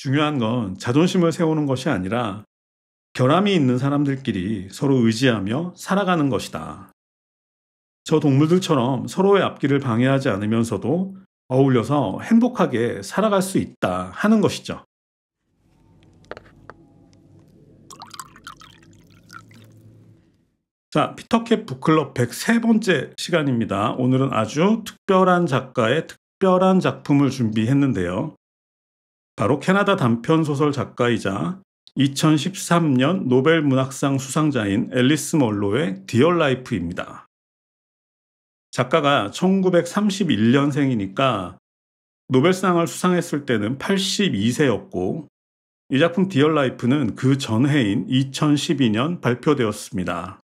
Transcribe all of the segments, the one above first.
중요한 건 자존심을 세우는 것이 아니라 결함이 있는 사람들끼리 서로 의지하며 살아가는 것이다. 저 동물들처럼 서로의 앞길을 방해하지 않으면서도 어울려서 행복하게 살아갈 수 있다 하는 것이죠. 자, 피터캣 북클럽 103번째 시간입니다. 오늘은 아주 특별한 작가의 특별한 작품을 준비했는데요. 바로 캐나다 단편소설 작가이자 2013년 노벨 문학상 수상자인 앨리스 멀로의 디어 라이프입니다. 작가가 1931년생이니까 노벨상을 수상했을 때는 82세였고 이 작품 디어 라이프는 그 전해인 2012년 발표되었습니다.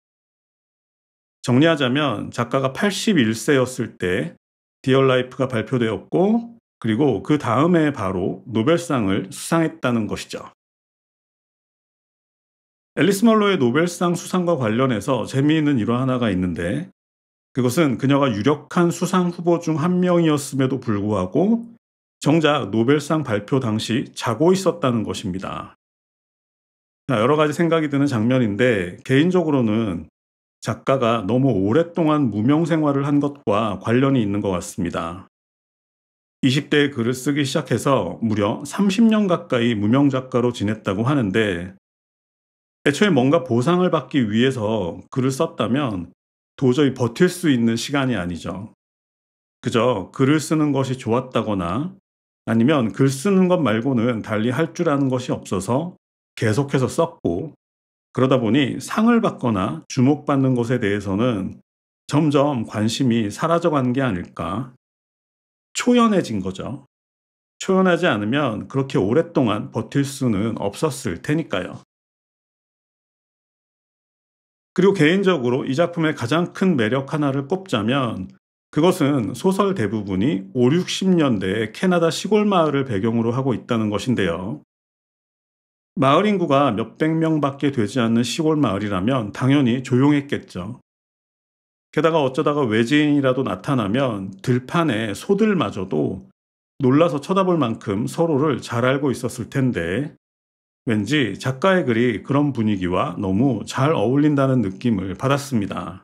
정리하자면 작가가 81세였을 때 디어 라이프가 발표되었고 그리고 그 다음에 바로 노벨상을 수상했다는 것이죠. 앨리스 멀로의 노벨상 수상과 관련해서 재미있는 일화 하나가 있는데 그것은 그녀가 유력한 수상 후보 중 한 명이었음에도 불구하고 정작 노벨상 발표 당시 자고 있었다는 것입니다. 여러 가지 생각이 드는 장면인데 개인적으로는 작가가 너무 오랫동안 무명 생활을 한 것과 관련이 있는 것 같습니다. 20대에 글을 쓰기 시작해서 무려 30년 가까이 무명 작가로 지냈다고 하는데 애초에 뭔가 보상을 받기 위해서 글을 썼다면 도저히 버틸 수 있는 시간이 아니죠. 그저 글을 쓰는 것이 좋았다거나 아니면 글 쓰는 것 말고는 달리 할 줄 아는 것이 없어서 계속해서 썼고 그러다 보니 상을 받거나 주목받는 것에 대해서는 점점 관심이 사라져간 게 아닐까. 초연해진 거죠. 초연하지 않으면 그렇게 오랫동안 버틸 수는 없었을 테니까요. 그리고 개인적으로 이 작품의 가장 큰 매력 하나를 꼽자면 그것은 소설 대부분이 5, 60년대의 캐나다 시골 마을을 배경으로 하고 있다는 것인데요. 마을 인구가 몇백 명밖에 되지 않는 시골 마을이라면 당연히 조용했겠죠. 게다가 어쩌다가 외지인이라도 나타나면 들판의 소들마저도 놀라서 쳐다볼 만큼 서로를 잘 알고 있었을 텐데 왠지 작가의 글이 그런 분위기와 너무 잘 어울린다는 느낌을 받았습니다.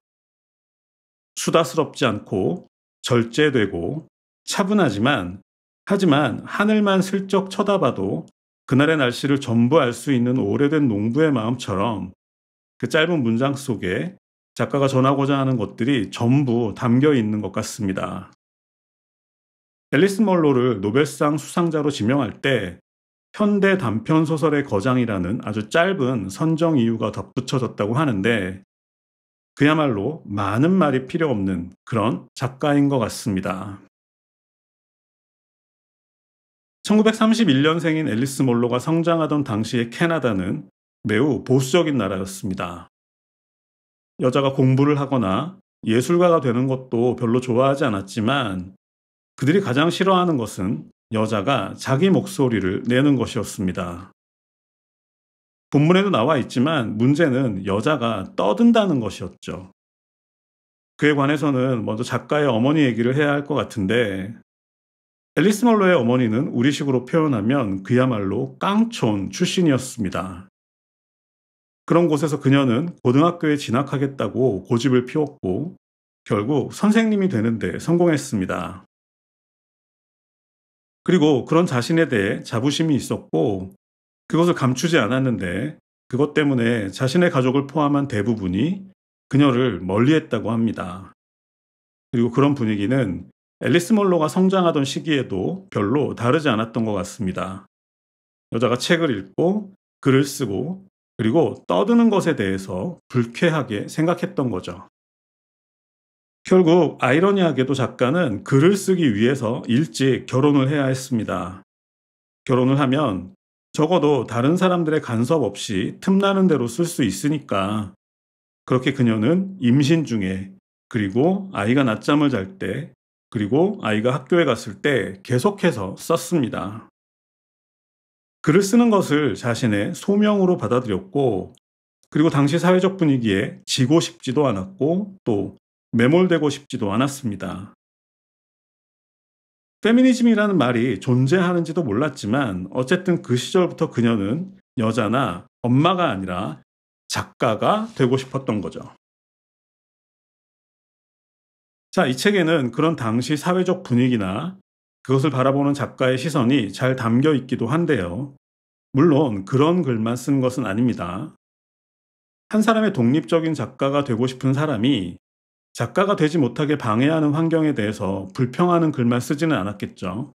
수다스럽지 않고 절제되고 차분하지만 하지만 하늘만 슬쩍 쳐다봐도 그날의 날씨를 전부 알 수 있는 오래된 농부의 마음처럼 그 짧은 문장 속에 작가가 전하고자 하는 것들이 전부 담겨 있는 것 같습니다. 앨리스 멀로를 노벨상 수상자로 지명할 때 현대 단편 소설의 거장이라는 아주 짧은 선정 이유가 덧붙여졌다고 하는데 그야말로 많은 말이 필요 없는 그런 작가인 것 같습니다. 1931년생인 앨리스 몰로가 성장하던 당시의 캐나다는 매우 보수적인 나라였습니다. 여자가 공부를 하거나 예술가가 되는 것도 별로 좋아하지 않았지만 그들이 가장 싫어하는 것은 여자가 자기 목소리를 내는 것이었습니다. 본문에도 나와 있지만 문제는 여자가 떠든다는 것이었죠. 그에 관해서는 먼저 작가의 어머니 얘기를 해야 할 것 같은데 앨리스 멀로의 어머니는 우리식으로 표현하면 그야말로 깡촌 출신이었습니다. 그런 곳에서 그녀는 고등학교에 진학하겠다고 고집을 피웠고 결국 선생님이 되는데 성공했습니다. 그리고 그런 자신에 대해 자부심이 있었고 그것을 감추지 않았는데 그것 때문에 자신의 가족을 포함한 대부분이 그녀를 멀리했다고 합니다. 그리고 그런 분위기는 앨리스 멀로가 성장하던 시기에도 별로 다르지 않았던 것 같습니다. 여자가 책을 읽고 글을 쓰고 그리고 떠드는 것에 대해서 불쾌하게 생각했던 거죠. 결국 아이러니하게도 작가는 글을 쓰기 위해서 일찍 결혼을 해야 했습니다. 결혼을 하면 적어도 다른 사람들의 간섭 없이 틈나는 대로 쓸 수 있으니까 그렇게 그녀는 임신 중에 그리고 아이가 낮잠을 잘 때 그리고 아이가 학교에 갔을 때 계속해서 썼습니다. 글을 쓰는 것을 자신의 소명으로 받아들였고 그리고 당시 사회적 분위기에 지고 싶지도 않았고 또 매몰되고 싶지도 않았습니다. 페미니즘이라는 말이 존재하는지도 몰랐지만 어쨌든 그 시절부터 그녀는 여자나 엄마가 아니라 작가가 되고 싶었던 거죠. 자, 이 책에는 그런 당시 사회적 분위기나 그것을 바라보는 작가의 시선이 잘 담겨 있기도 한데요. 물론 그런 글만 쓴 것은 아닙니다. 한 사람의 독립적인 작가가 되고 싶은 사람이 작가가 되지 못하게 방해하는 환경에 대해서 불평하는 글만 쓰지는 않았겠죠.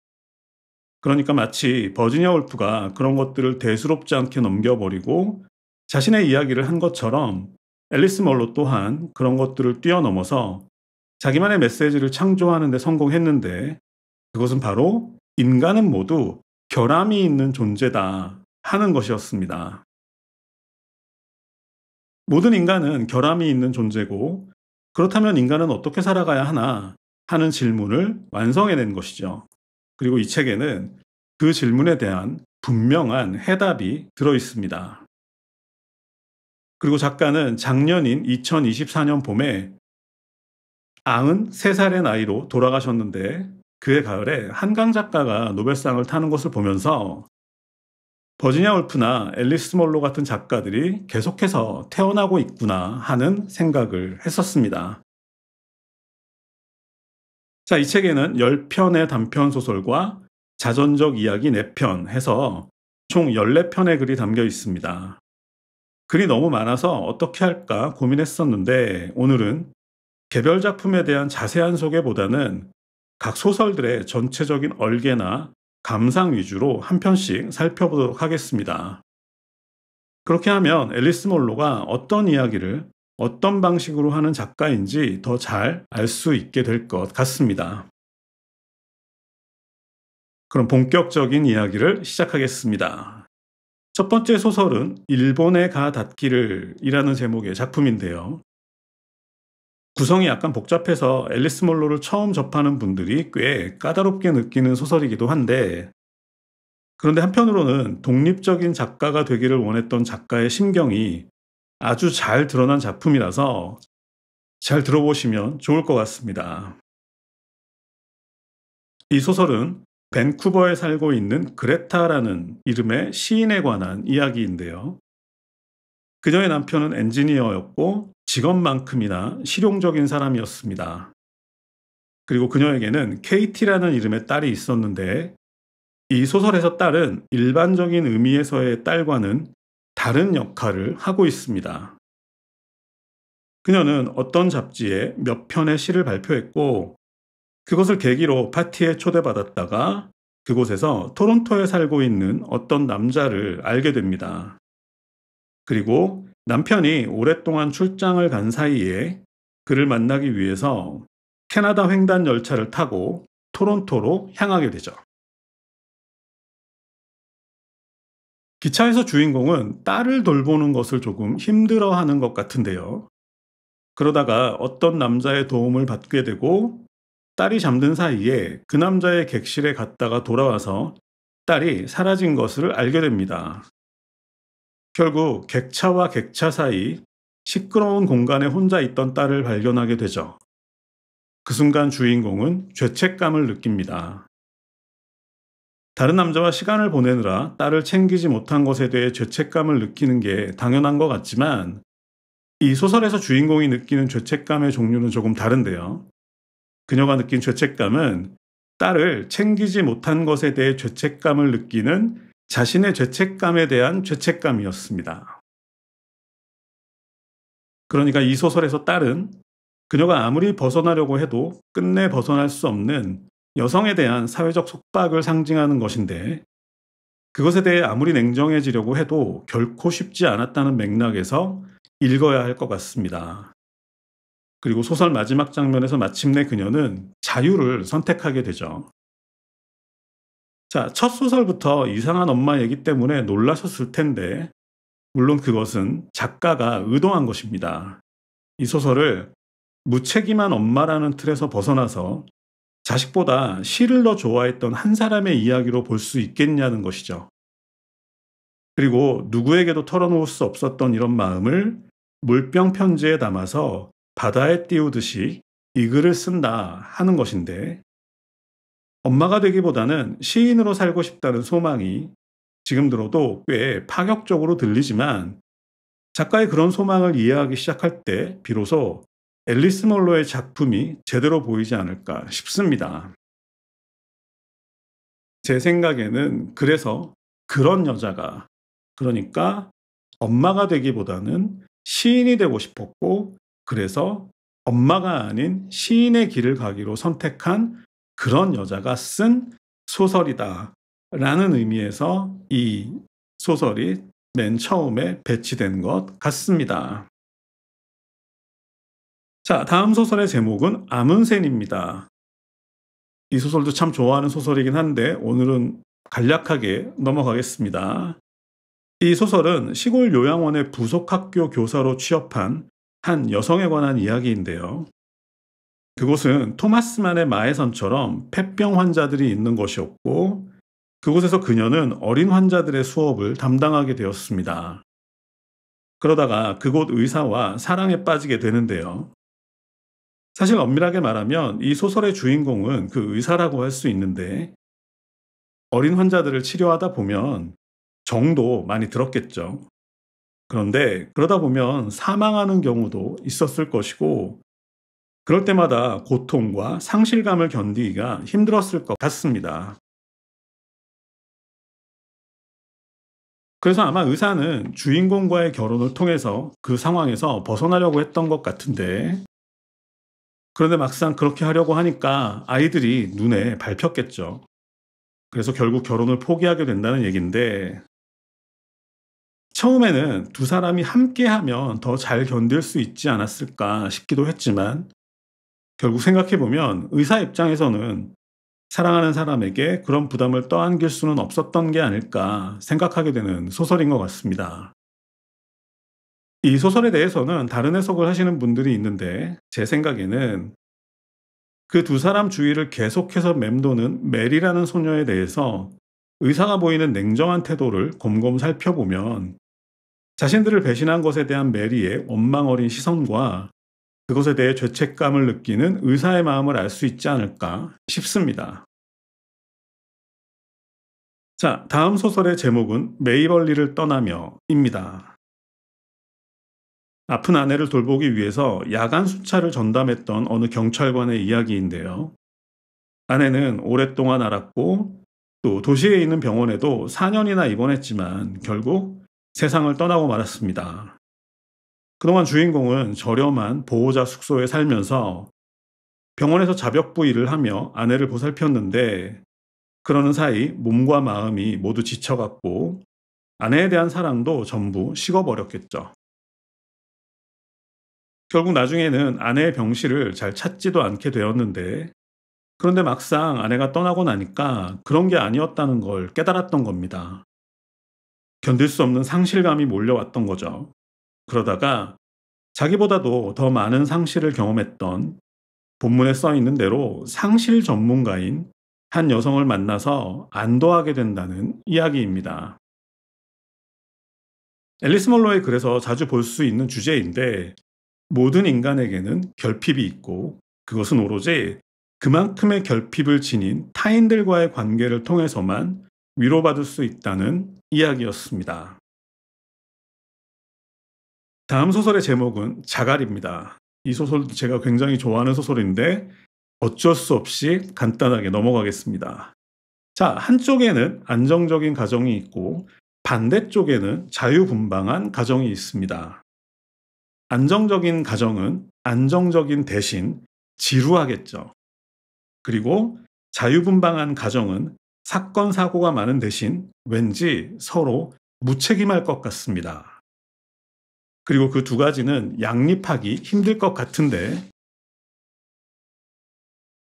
그러니까 마치 버지니아 울프가 그런 것들을 대수롭지 않게 넘겨버리고 자신의 이야기를 한 것처럼 앨리스 멀로 또한 그런 것들을 뛰어넘어서 자기만의 메시지를 창조하는 데 성공했는데, 그것은 바로 인간은 모두 결함이 있는 존재다 하는 것이었습니다. 모든 인간은 결함이 있는 존재고, 그렇다면 인간은 어떻게 살아가야 하나 하는 질문을 완성해낸 것이죠. 그리고 이 책에는 그 질문에 대한 분명한 해답이 들어 있습니다. 그리고 작가는 작년인 2024년 봄에 93살의 나이로 돌아가셨는데, 그해 가을에 한강 작가가 노벨상을 타는 것을 보면서 버지니아 울프나 앨리스 몰로 같은 작가들이 계속해서 태어나고 있구나 하는 생각을 했었습니다. 자, 이 책에는 10편의 단편 소설과 자전적 이야기 4편 해서 총 14편의 글이 담겨 있습니다. 글이 너무 많아서 어떻게 할까 고민했었는데, 오늘은 개별 작품에 대한 자세한 소개보다는 각 소설들의 전체적인 얼개나 감상 위주로 한 편씩 살펴보도록 하겠습니다. 그렇게 하면 앨리스 몰로가 어떤 이야기를 어떤 방식으로 하는 작가인지 더 잘 알 수 있게 될 것 같습니다. 그럼 본격적인 이야기를 시작하겠습니다. 첫 번째 소설은 일본에 가 닿기를 이라는 제목의 작품인데요. 구성이 약간 복잡해서 앨리스 몰로를 처음 접하는 분들이 꽤 까다롭게 느끼는 소설이기도 한데, 그런데 한편으로는 독립적인 작가가 되기를 원했던 작가의 심경이 아주 잘 드러난 작품이라서 잘 들어보시면 좋을 것 같습니다. 이 소설은 밴쿠버에 살고 있는 그레타라는 이름의 시인에 관한 이야기인데요. 그녀의 남편은 엔지니어였고 직업만큼이나 실용적인 사람이었습니다. 그리고 그녀에게는 케이티라는 이름의 딸이 있었는데, 이 소설에서 딸은 일반적인 의미에서의 딸과는 다른 역할을 하고 있습니다. 그녀는 어떤 잡지에 몇 편의 시를 발표했고, 그것을 계기로 파티에 초대받았다가 그곳에서 토론토에 살고 있는 어떤 남자를 알게 됩니다. 그리고 남편이 오랫동안 출장을 간 사이에 그를 만나기 위해서 캐나다 횡단 열차를 타고 토론토로 향하게 되죠. 기차에서 주인공은 딸을 돌보는 것을 조금 힘들어하는 것 같은데요. 그러다가 어떤 남자의 도움을 받게 되고, 딸이 잠든 사이에 그 남자의 객실에 갔다가 돌아와서 딸이 사라진 것을 알게 됩니다. 결국 객차와 객차 사이 시끄러운 공간에 혼자 있던 딸을 발견하게 되죠. 그 순간 주인공은 죄책감을 느낍니다. 다른 남자와 시간을 보내느라 딸을 챙기지 못한 것에 대해 죄책감을 느끼는 게 당연한 것 같지만, 이 소설에서 주인공이 느끼는 죄책감의 종류는 조금 다른데요. 그녀가 느낀 죄책감은 딸을 챙기지 못한 것에 대해 죄책감을 느끼는 자신의 죄책감에 대한 죄책감이었습니다. 그러니까 이 소설에서 딸은 그녀가 아무리 벗어나려고 해도 끝내 벗어날 수 없는 여성에 대한 사회적 속박을 상징하는 것인데, 그것에 대해 아무리 냉정해지려고 해도 결코 쉽지 않았다는 맥락에서 읽어야 할 것 같습니다. 그리고 소설 마지막 장면에서 마침내 그녀는 자유를 선택하게 되죠. 자, 첫 소설부터 이상한 엄마 얘기 때문에 놀라셨을 텐데, 물론 그것은 작가가 의도한 것입니다. 이 소설을 무책임한 엄마라는 틀에서 벗어나서 자식보다 시를 더 좋아했던 한 사람의 이야기로 볼 수 있겠냐는 것이죠. 그리고 누구에게도 털어놓을 수 없었던 이런 마음을 물병 편지에 담아서 바다에 띄우듯이 이 글을 쓴다 하는 것인데, 엄마가 되기보다는 시인으로 살고 싶다는 소망이 지금 들어도 꽤 파격적으로 들리지만 작가의 그런 소망을 이해하기 시작할 때 비로소 앨리스 멀로의 작품이 제대로 보이지 않을까 싶습니다. 제 생각에는 그래서 그런 여자가, 그러니까 엄마가 되기보다는 시인이 되고 싶었고, 그래서 엄마가 아닌 시인의 길을 가기로 선택한 그런 여자가 쓴 소설이다 라는 의미에서 이 소설이 맨 처음에 배치된 것 같습니다. 자, 다음 소설의 제목은 아문센입니다. 이 소설도 참 좋아하는 소설이긴 한데 오늘은 간략하게 넘어가겠습니다. 이 소설은 시골 요양원의 부속학교 교사로 취업한 한 여성에 관한 이야기인데요. 그곳은 토마스만의 마에선처럼 폐병 환자들이 있는 곳이었고 그곳에서 그녀는 어린 환자들의 수업을 담당하게 되었습니다. 그러다가 그곳 의사와 사랑에 빠지게 되는데요. 사실 엄밀하게 말하면 이 소설의 주인공은 그 의사라고 할 수 있는데 어린 환자들을 치료하다 보면 정도 많이 들었겠죠. 그런데 그러다 보면 사망하는 경우도 있었을 것이고 그럴 때마다 고통과 상실감을 견디기가 힘들었을 것 같습니다. 그래서 아마 의사는 주인공과의 결혼을 통해서 그 상황에서 벗어나려고 했던 것 같은데 그런데 막상 그렇게 하려고 하니까 아이들이 눈에 밟혔겠죠. 그래서 결국 결혼을 포기하게 된다는 얘기인데 처음에는 두 사람이 함께하면 더 잘 견딜 수 있지 않았을까 싶기도 했지만 결국 생각해보면 의사 입장에서는 사랑하는 사람에게 그런 부담을 떠안길 수는 없었던 게 아닐까 생각하게 되는 소설인 것 같습니다. 이 소설에 대해서는 다른 해석을 하시는 분들이 있는데 제 생각에는 그 두 사람 주위를 계속해서 맴도는 메리라는 소녀에 대해서 의사가 보이는 냉정한 태도를 곰곰 살펴보면 자신들을 배신한 것에 대한 메리의 원망 어린 시선과 그것에 대해 죄책감을 느끼는 의사의 마음을 알 수 있지 않을까 싶습니다. 자, 다음 소설의 제목은 메이벌리를 떠나며입니다. 아픈 아내를 돌보기 위해서 야간 수차를 전담했던 어느 경찰관의 이야기인데요. 아내는 오랫동안 앓았고 또 도시에 있는 병원에도 4년이나 입원했지만 결국 세상을 떠나고 말았습니다. 그동안 주인공은 저렴한 보호자 숙소에 살면서 병원에서 자벽부 일을 하며 아내를 보살폈는데 그러는 사이 몸과 마음이 모두 지쳐갔고 아내에 대한 사랑도 전부 식어버렸겠죠. 결국 나중에는 아내의 병실을 잘 찾지도 않게 되었는데 그런데 막상 아내가 떠나고 나니까 그런 게 아니었다는 걸 깨달았던 겁니다. 견딜 수 없는 상실감이 몰려왔던 거죠. 그러다가 자기보다도 더 많은 상실을 경험했던 본문에 써 있는 대로 상실 전문가인 한 여성을 만나서 안도하게 된다는 이야기입니다. 앨리스 멀로의 글에서 자주 볼 수 있는 주제인데 모든 인간에게는 결핍이 있고 그것은 오로지 그만큼의 결핍을 지닌 타인들과의 관계를 통해서만 위로받을 수 있다는 이야기였습니다. 다음 소설의 제목은 자갈입니다. 이 소설도 제가 굉장히 좋아하는 소설인데 어쩔 수 없이 간단하게 넘어가겠습니다. 자, 한쪽에는 안정적인 가정이 있고 반대쪽에는 자유분방한 가정이 있습니다. 안정적인 가정은 안정적인 대신 지루하겠죠. 그리고 자유분방한 가정은 사건, 사고가 많은 대신 왠지 서로 무책임할 것 같습니다. 그리고 그 두 가지는 양립하기 힘들 것 같은데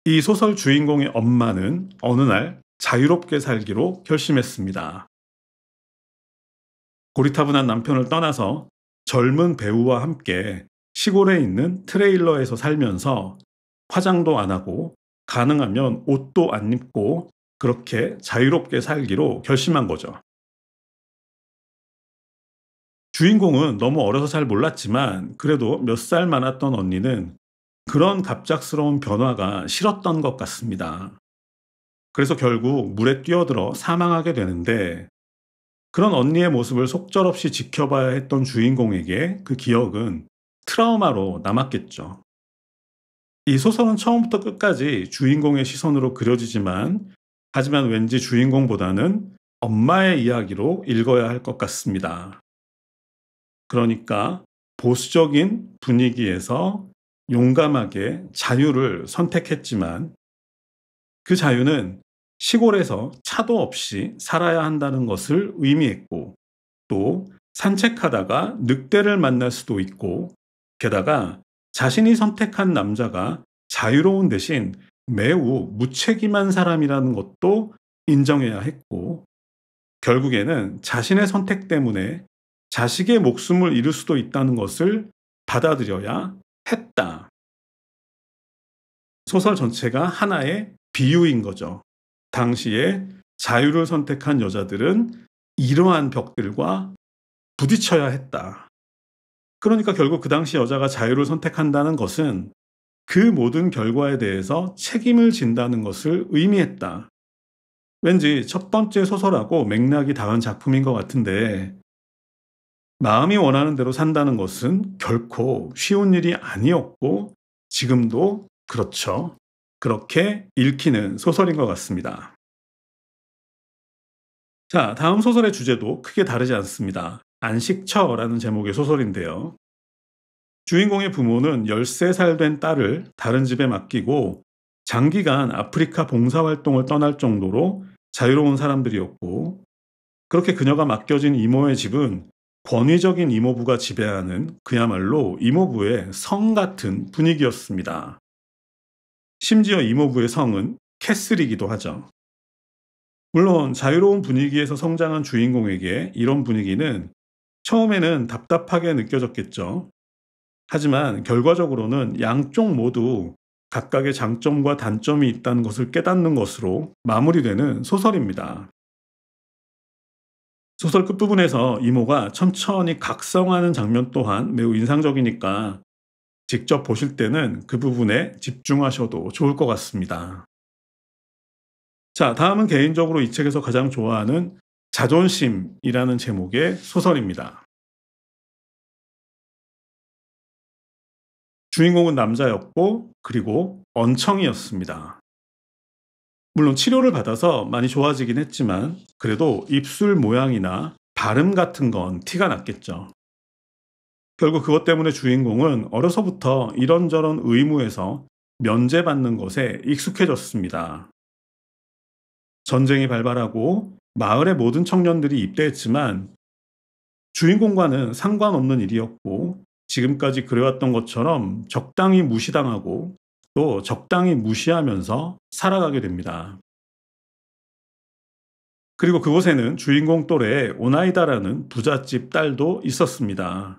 이 소설 주인공의 엄마는 어느 날 자유롭게 살기로 결심했습니다. 고리타분한 남편을 떠나서 젊은 배우와 함께 시골에 있는 트레일러에서 살면서 화장도 안 하고 가능하면 옷도 안 입고 그렇게 자유롭게 살기로 결심한 거죠. 주인공은 너무 어려서 잘 몰랐지만 그래도 몇 살 많았던 언니는 그런 갑작스러운 변화가 싫었던 것 같습니다. 그래서 결국 물에 뛰어들어 사망하게 되는데 그런 언니의 모습을 속절없이 지켜봐야 했던 주인공에게 그 기억은 트라우마로 남았겠죠. 이 소설은 처음부터 끝까지 주인공의 시선으로 그려지지만 하지만 왠지 주인공보다는 엄마의 이야기로 읽어야 할 것 같습니다. 그러니까 보수적인 분위기에서 용감하게 자유를 선택했지만 그 자유는 시골에서 차도 없이 살아야 한다는 것을 의미했고 또 산책하다가 늑대를 만날 수도 있고 게다가 자신이 선택한 남자가 자유로운 대신 매우 무책임한 사람이라는 것도 인정해야 했고 결국에는 자신의 선택 때문에 자식의 목숨을 잃을 수도 있다는 것을 받아들여야 했다. 소설 전체가 하나의 비유인 거죠. 당시에 자유를 선택한 여자들은 이러한 벽들과 부딪혀야 했다. 그러니까 결국 그 당시 여자가 자유를 선택한다는 것은 그 모든 결과에 대해서 책임을 진다는 것을 의미했다. 왠지 첫 번째 소설하고 맥락이 닿은 작품인 것 같은데 마음이 원하는 대로 산다는 것은 결코 쉬운 일이 아니었고 지금도 그렇죠. 그렇게 읽히는 소설인 것 같습니다. 자, 다음 소설의 주제도 크게 다르지 않습니다. 안식처라는 제목의 소설인데요. 주인공의 부모는 13살 된 딸을 다른 집에 맡기고 장기간 아프리카 봉사활동을 떠날 정도로 자유로운 사람들이었고 그렇게 그녀가 맡겨진 이모의 집은 권위적인 이모부가 지배하는 그야말로 이모부의 성 같은 분위기였습니다. 심지어 이모부의 성은 캐슬이기도 하죠. 물론 자유로운 분위기에서 성장한 주인공에게 이런 분위기는 처음에는 답답하게 느껴졌겠죠. 하지만 결과적으로는 양쪽 모두 각각의 장점과 단점이 있다는 것을 깨닫는 것으로 마무리되는 소설입니다. 소설 끝부분에서 이모가 천천히 각성하는 장면 또한 매우 인상적이니까 직접 보실 때는 그 부분에 집중하셔도 좋을 것 같습니다. 자, 다음은 개인적으로 이 책에서 가장 좋아하는 자존심이라는 제목의 소설입니다. 주인공은 남자였고 그리고 언청이었습니다. 물론 치료를 받아서 많이 좋아지긴 했지만 그래도 입술 모양이나 발음 같은 건 티가 났겠죠. 결국 그것 때문에 주인공은 어려서부터 이런저런 의무에서 면제받는 것에 익숙해졌습니다. 전쟁이 발발하고 마을의 모든 청년들이 입대했지만 주인공과는 상관없는 일이었고 지금까지 그래왔던 것처럼 적당히 무시당하고 또 적당히 무시하면서 살아가게 됩니다. 그리고 그곳에는 주인공 또래의 오나이다라는 부잣집 딸도 있었습니다.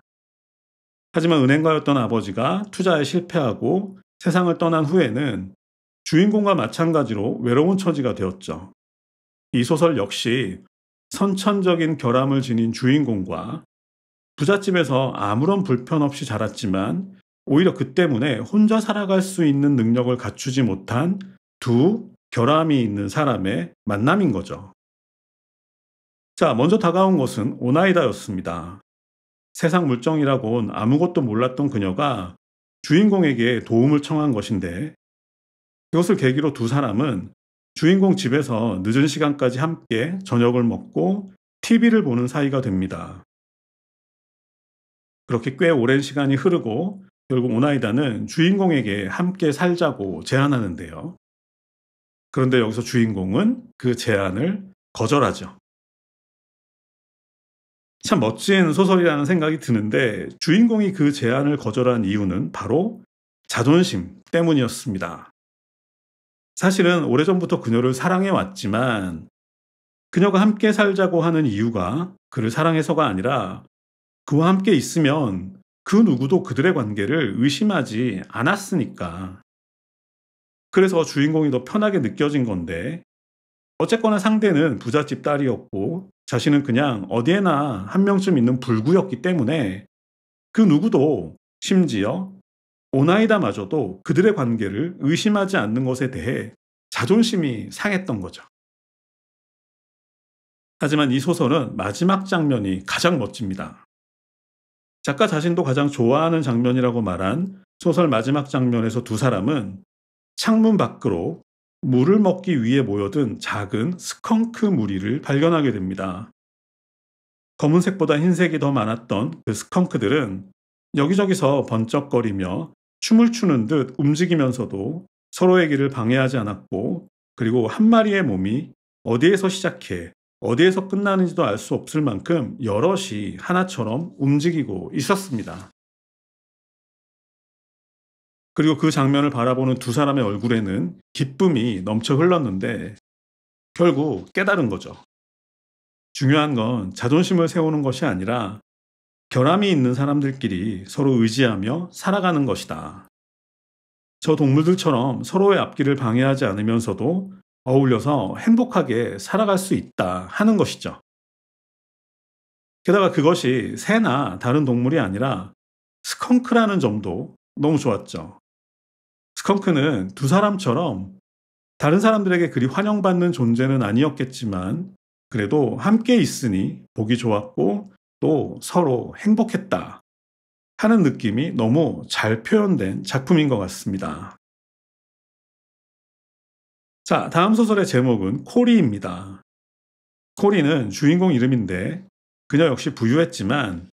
하지만 은행가였던 아버지가 투자에 실패하고 세상을 떠난 후에는 주인공과 마찬가지로 외로운 처지가 되었죠. 이 소설 역시 선천적인 결함을 지닌 주인공과 부잣집에서 아무런 불편 없이 자랐지만 오히려 그 때문에 혼자 살아갈 수 있는 능력을 갖추지 못한 두 결함이 있는 사람의 만남인 거죠. 자, 먼저 다가온 것은 오나이다였습니다. 세상 물정이라곤 아무것도 몰랐던 그녀가 주인공에게 도움을 청한 것인데 이것을 계기로 두 사람은 주인공 집에서 늦은 시간까지 함께 저녁을 먹고 TV를 보는 사이가 됩니다. 그렇게 꽤 오랜 시간이 흐르고 결국 오나이다는 주인공에게 함께 살자고 제안하는데요. 그런데 여기서 주인공은 그 제안을 거절하죠. 참 멋진 소설이라는 생각이 드는데 주인공이 그 제안을 거절한 이유는 바로 자존심 때문이었습니다. 사실은 오래전부터 그녀를 사랑해왔지만 그녀가 함께 살자고 하는 이유가 그를 사랑해서가 아니라 그와 함께 있으면 그 누구도 그들의 관계를 의심하지 않았으니까. 그래서 주인공이 더 편하게 느껴진 건데 어쨌거나 상대는 부잣집 딸이었고 자신은 그냥 어디에나 한 명쯤 있는 불구였기 때문에 그 누구도 심지어 오나이다마저도 그들의 관계를 의심하지 않는 것에 대해 자존심이 상했던 거죠. 하지만 이 소설은 마지막 장면이 가장 멋집니다. 작가 자신도 가장 좋아하는 장면이라고 말한 소설 마지막 장면에서 두 사람은 창문 밖으로 물을 먹기 위해 모여든 작은 스컹크 무리를 발견하게 됩니다. 검은색보다 흰색이 더 많았던 그 스컹크들은 여기저기서 번쩍거리며 춤을 추는 듯 움직이면서도 서로의 길을 방해하지 않았고, 그리고 한 마리의 몸이 어디에서 시작해 어디에서 끝나는지도 알 수 없을 만큼 여럿이 하나처럼 움직이고 있었습니다. 그리고 그 장면을 바라보는 두 사람의 얼굴에는 기쁨이 넘쳐 흘렀는데 결국 깨달은 거죠. 중요한 건 자존심을 세우는 것이 아니라 결함이 있는 사람들끼리 서로 의지하며 살아가는 것이다. 저 동물들처럼 서로의 앞길을 방해하지 않으면서도 어울려서 행복하게 살아갈 수 있다 하는 것이죠. 게다가 그것이 새나 다른 동물이 아니라 스컹크라는 점도 너무 좋았죠. 스컹크는 두 사람처럼 다른 사람들에게 그리 환영받는 존재는 아니었겠지만 그래도 함께 있으니 보기 좋았고 또 서로 행복했다 하는 느낌이 너무 잘 표현된 작품인 것 같습니다. 자, 다음 소설의 제목은 코리입니다. 코리는 주인공 이름인데 그녀 역시 부유했지만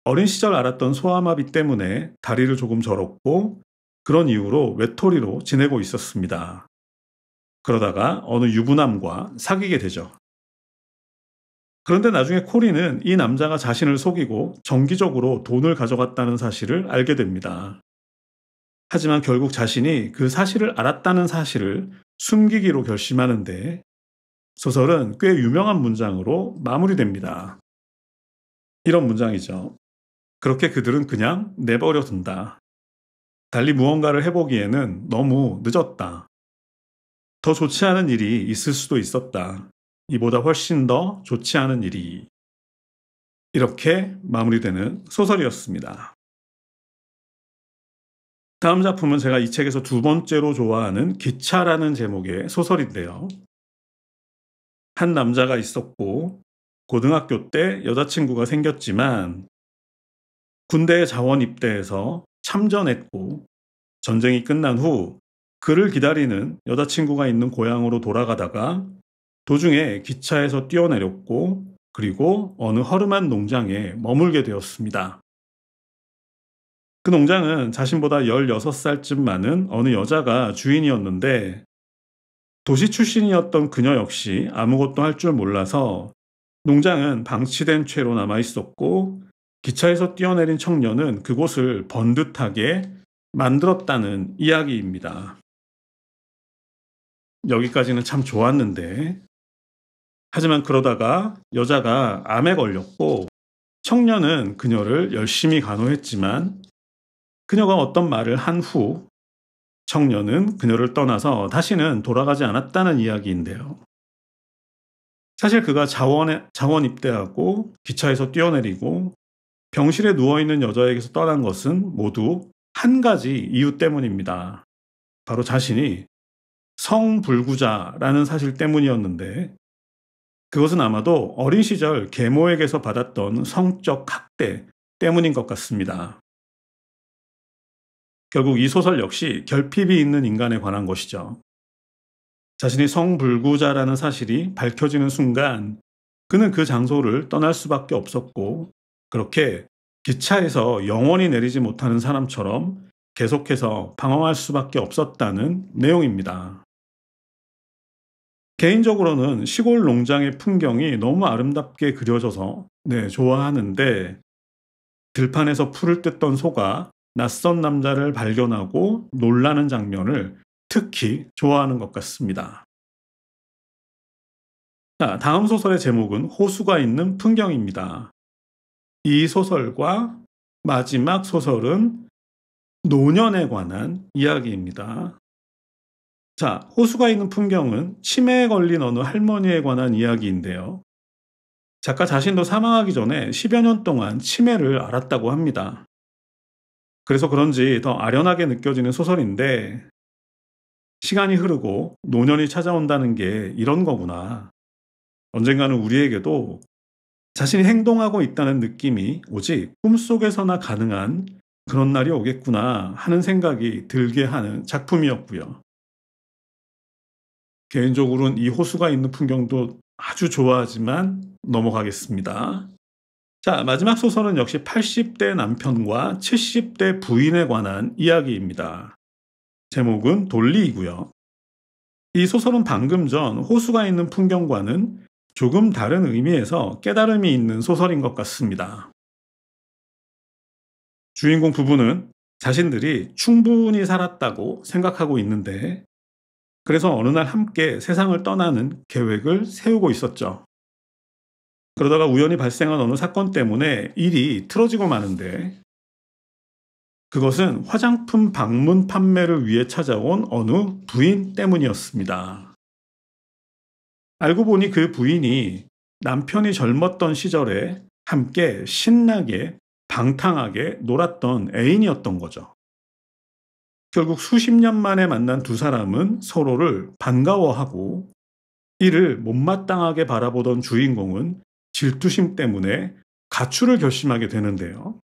어린 시절 앓았던 소아마비 때문에 다리를 조금 절었고 그런 이유로 외톨이로 지내고 있었습니다. 그러다가 어느 유부남과 사귀게 되죠. 그런데 나중에 코리는 이 남자가 자신을 속이고 정기적으로 돈을 가져갔다는 사실을 알게 됩니다. 하지만 결국 자신이 그 사실을 알았다는 사실을 숨기기로 결심하는데 소설은 꽤 유명한 문장으로 마무리됩니다. 이런 문장이죠. 그렇게 그들은 그냥 내버려 둔다. 달리 무언가를 해보기에는 너무 늦었다. 더 좋지 않은 일이 있을 수도 있었다. 이보다 훨씬 더 좋지 않은 일이. 이렇게 마무리되는 소설이었습니다. 다음 작품은 제가 이 책에서 두 번째로 좋아하는 기차라는 제목의 소설인데요. 한 남자가 있었고 고등학교 때 여자친구가 생겼지만 군대에 자원 입대해서 참전했고 전쟁이 끝난 후 그를 기다리는 여자친구가 있는 고향으로 돌아가다가 도중에 기차에서 뛰어내렸고 그리고 어느 허름한 농장에 머물게 되었습니다. 그 농장은 자신보다 16살쯤 많은 어느 여자가 주인이었는데 도시 출신이었던 그녀 역시 아무것도 할 줄 몰라서 농장은 방치된 채로 남아 있었고 기차에서 뛰어내린 청년은 그곳을 번듯하게 만들었다는 이야기입니다. 여기까지는 참 좋았는데 하지만 그러다가 여자가 암에 걸렸고 청년은 그녀를 열심히 간호했지만 그녀가 어떤 말을 한 후 청년은 그녀를 떠나서 다시는 돌아가지 않았다는 이야기인데요. 사실 그가 자원 입대하고 기차에서 뛰어내리고 병실에 누워있는 여자에게서 떠난 것은 모두 한 가지 이유 때문입니다. 바로 자신이 성불구자라는 사실 때문이었는데 그것은 아마도 어린 시절 계모에게서 받았던 성적 학대 때문인 것 같습니다. 결국 이 소설 역시 결핍이 있는 인간에 관한 것이죠. 자신이 성불구자라는 사실이 밝혀지는 순간 그는 그 장소를 떠날 수밖에 없었고 그렇게 기차에서 영원히 내리지 못하는 사람처럼 계속해서 방황할 수밖에 없었다는 내용입니다. 개인적으로는 시골 농장의 풍경이 너무 아름답게 그려져서 좋아하는데 들판에서 풀을 뜯던 소가 낯선 남자를 발견하고 놀라는 장면을 특히 좋아하는 것 같습니다. 자, 다음 소설의 제목은 호수가 있는 풍경입니다. 이 소설과 마지막 소설은 노년에 관한 이야기입니다. 자, 호수가 있는 풍경은 치매에 걸린 어느 할머니에 관한 이야기인데요. 작가 자신도 사망하기 전에 10여 년 동안 치매를 앓았다고 합니다. 그래서 그런지 더 아련하게 느껴지는 소설인데 시간이 흐르고 노년이 찾아온다는 게 이런 거구나. 언젠가는 우리에게도 자신이 행동하고 있다는 느낌이 오직 꿈속에서나 가능한 그런 날이 오겠구나 하는 생각이 들게 하는 작품이었고요. 개인적으로는 이 호수가 있는 풍경도 아주 좋아하지만 넘어가겠습니다. 자, 마지막 소설은 역시 80대 남편과 70대 부인에 관한 이야기입니다. 제목은 돌리이고요. 이 소설은 방금 전 호수가 있는 풍경과는 조금 다른 의미에서 깨달음이 있는 소설인 것 같습니다. 주인공 부부는 자신들이 충분히 살았다고 생각하고 있는데, 그래서 어느 날 함께 세상을 떠나는 계획을 세우고 있었죠. 그러다가 우연히 발생한 어느 사건 때문에 일이 틀어지고 마는데, 그것은 화장품 방문 판매를 위해 찾아온 어느 부인 때문이었습니다. 알고 보니 그 부인이 남편이 젊었던 시절에 함께 신나게 방탕하게 놀았던 애인이었던 거죠. 결국 수십 년 만에 만난 두 사람은 서로를 반가워하고, 이를 못마땅하게 바라보던 주인공은 질투심 때문에 가출을 결심하게 되는데요.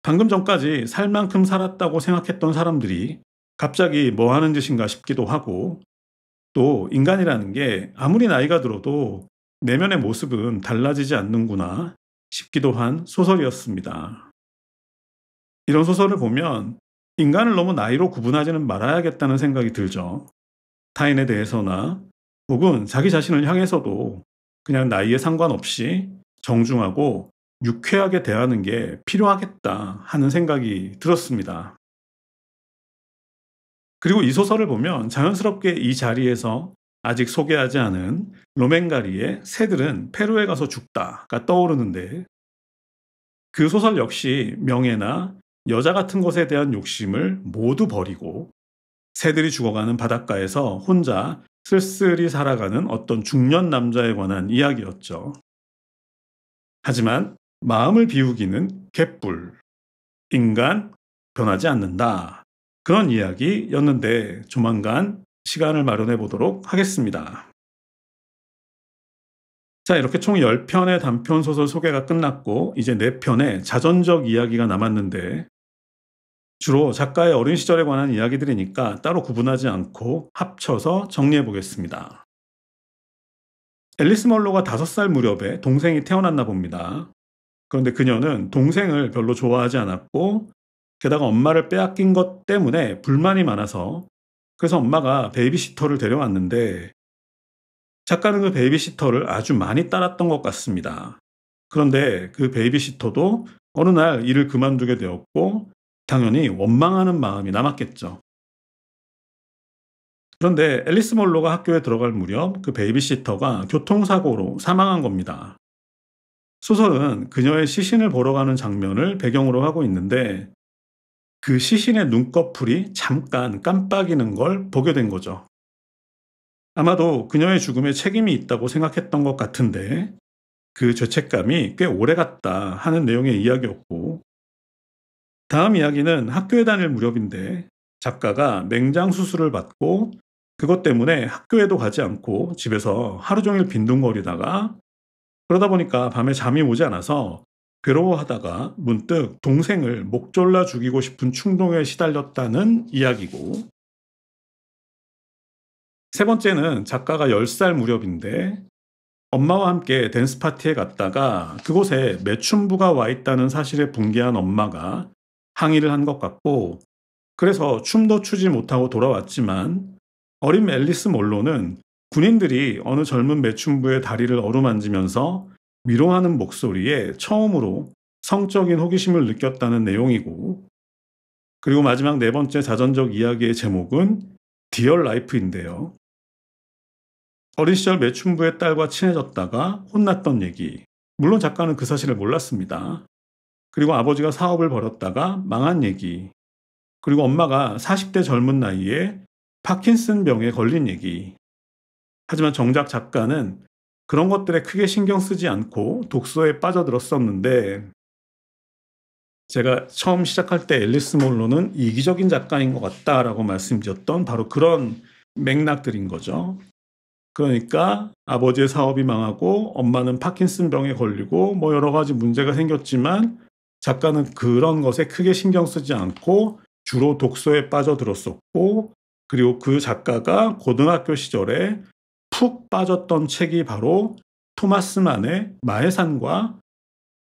방금 전까지 살 만큼 살았다고 생각했던 사람들이 갑자기 뭐 하는 짓인가 싶기도 하고, 또 인간이라는 게 아무리 나이가 들어도 내면의 모습은 달라지지 않는구나 싶기도 한 소설이었습니다. 이런 소설을 보면 인간을 너무 나이로 구분하지는 말아야겠다는 생각이 들죠. 타인에 대해서나 혹은 자기 자신을 향해서도 그냥 나이에 상관없이 정중하고 유쾌하게 대하는 게 필요하겠다 하는 생각이 들었습니다. 그리고 이 소설을 보면 자연스럽게 이 자리에서 아직 소개하지 않은 로맨가리의 새들은 페루에 가서 죽다가 떠오르는데, 그 소설 역시 명예나 여자 같은 것에 대한 욕심을 모두 버리고 새들이 죽어가는 바닷가에서 혼자 쓸쓸히 살아가는 어떤 중년 남자에 관한 이야기였죠. 하지만 마음을 비우기는 개뿔, 인간 변하지 않는다. 그런 이야기였는데 조만간 시간을 마련해 보도록 하겠습니다. 자, 이렇게 총 10편의 단편소설 소개가 끝났고 이제 4편의 자전적 이야기가 남았는데, 주로 작가의 어린 시절에 관한 이야기들이니까 따로 구분하지 않고 합쳐서 정리해 보겠습니다. 앨리스 멀로가 5살 무렵에 동생이 태어났나 봅니다. 그런데 그녀는 동생을 별로 좋아하지 않았고, 게다가 엄마를 빼앗긴 것 때문에 불만이 많아서, 그래서 엄마가 베이비시터를 데려왔는데, 작가는 그 베이비시터를 아주 많이 따랐던 것 같습니다. 그런데 그 베이비시터도 어느 날 일을 그만두게 되었고, 당연히 원망하는 마음이 남았겠죠. 그런데 앨리스 멀로가 학교에 들어갈 무렵 그 베이비시터가 교통사고로 사망한 겁니다. 소설은 그녀의 시신을 보러 가는 장면을 배경으로 하고 있는데, 그 시신의 눈꺼풀이 잠깐 깜빡이는 걸 보게 된 거죠. 아마도 그녀의 죽음에 책임이 있다고 생각했던 것 같은데, 그 죄책감이 꽤 오래갔다 하는 내용의 이야기였고, 다음 이야기는 학교에 다닐 무렵인데 작가가 맹장 수술을 받고 그것 때문에 학교에도 가지 않고 집에서 하루 종일 빈둥거리다가, 그러다 보니까 밤에 잠이 오지 않아서 괴로워하다가 문득 동생을 목 졸라 죽이고 싶은 충동에 시달렸다는 이야기고, 세 번째는 작가가 10살 무렵인데 엄마와 함께 댄스 파티에 갔다가 그곳에 매춘부가 와 있다는 사실에 분개한 엄마가 항의를 한 것 같고, 그래서 춤도 추지 못하고 돌아왔지만 어린 앨리스 몰로는 군인들이 어느 젊은 매춘부의 다리를 어루만지면서 위로하는 목소리에 처음으로 성적인 호기심을 느꼈다는 내용이고, 그리고 마지막 4번째 자전적 이야기의 제목은 디얼 라이프인데요. 어린 시절 매춘부의 딸과 친해졌다가 혼났던 얘기, 물론 작가는 그 사실을 몰랐습니다. 그리고 아버지가 사업을 벌였다가 망한 얘기, 그리고 엄마가 40대 젊은 나이에 파킨슨 병에 걸린 얘기. 하지만 정작 작가는 그런 것들에 크게 신경 쓰지 않고 독서에 빠져들었었는데, 제가 처음 시작할 때 앨리스 몰로는 이기적인 작가인 것 같다라고 말씀드렸던 바로 그런 맥락들인 거죠. 그러니까 아버지의 사업이 망하고 엄마는 파킨슨병에 걸리고 뭐 여러 가지 문제가 생겼지만 작가는 그런 것에 크게 신경 쓰지 않고 주로 독서에 빠져들었었고, 그리고 그 작가가 고등학교 시절에 푹 빠졌던 책이 바로 토마스 만의 마해산과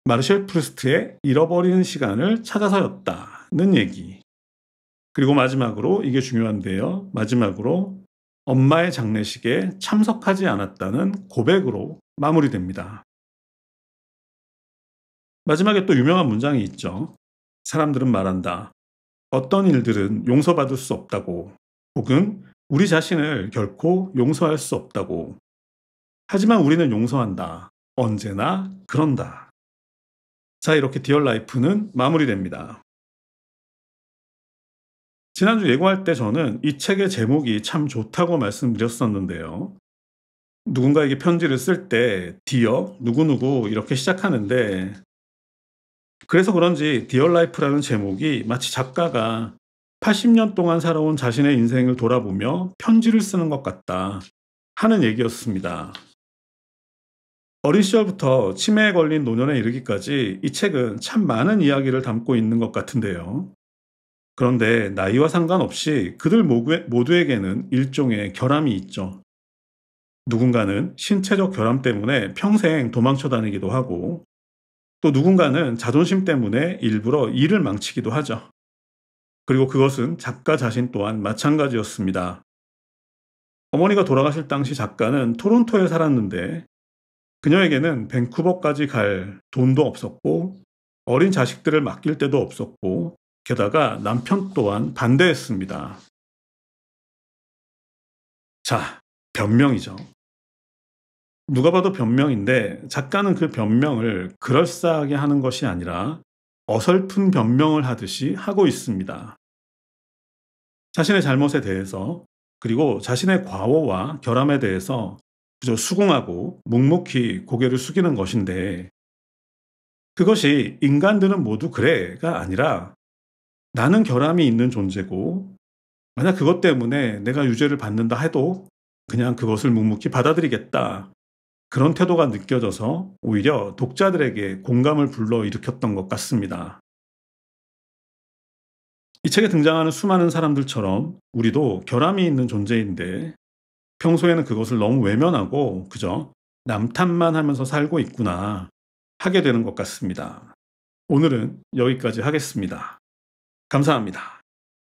마르셀 프루스트의 잃어버리는 시간을 찾아서였다는 얘기. 그리고 마지막으로, 이게 중요한데요. 마지막으로 엄마의 장례식에 참석하지 않았다는 고백으로 마무리됩니다. 마지막에 또 유명한 문장이 있죠. 사람들은 말한다. 어떤 일들은 용서받을 수 없다고, 혹은 우리 자신을 결코 용서할 수 없다고. 하지만 우리는 용서한다. 언제나 그런다. 자, 이렇게 디얼 라이프는 마무리됩니다. 지난주 예고할 때 저는 이 책의 제목이 참 좋다고 말씀드렸었는데요. 누군가에게 편지를 쓸 때 디어 누구누구 이렇게 시작하는데, 그래서 그런지 디얼 라이프라는 제목이 마치 작가가 80년 동안 살아온 자신의 인생을 돌아보며 편지를 쓰는 것 같다 하는 얘기였습니다. 어린 시절부터 치매에 걸린 노년에 이르기까지 이 책은 참 많은 이야기를 담고 있는 것 같은데요. 그런데 나이와 상관없이 그들 모두에게는 일종의 결함이 있죠. 누군가는 신체적 결함 때문에 평생 도망쳐 다니기도 하고, 또 누군가는 자존심 때문에 일부러 일을 망치기도 하죠. 그리고 그것은 작가 자신 또한 마찬가지였습니다. 어머니가 돌아가실 당시 작가는 토론토에 살았는데 그녀에게는 밴쿠버까지 갈 돈도 없었고 어린 자식들을 맡길 데도 없었고, 게다가 남편 또한 반대했습니다. 자, 변명이죠. 누가 봐도 변명인데 작가는 그 변명을 그럴싸하게 하는 것이 아니라 어설픈 변명을 하듯이 하고 있습니다. 자신의 잘못에 대해서, 그리고 자신의 과오와 결함에 대해서 그저 수긍하고 묵묵히 고개를 숙이는 것인데, 그것이 인간들은 모두 그래가 아니라 나는 결함이 있는 존재고 만약 그것 때문에 내가 유죄를 받는다 해도 그냥 그것을 묵묵히 받아들이겠다, 그런 태도가 느껴져서 오히려 독자들에게 공감을 불러일으켰던 것 같습니다. 이 책에 등장하는 수많은 사람들처럼 우리도 결함이 있는 존재인데 평소에는 그것을 너무 외면하고 그저 남 탓만 하면서 살고 있구나 하게 되는 것 같습니다. 오늘은 여기까지 하겠습니다. 감사합니다.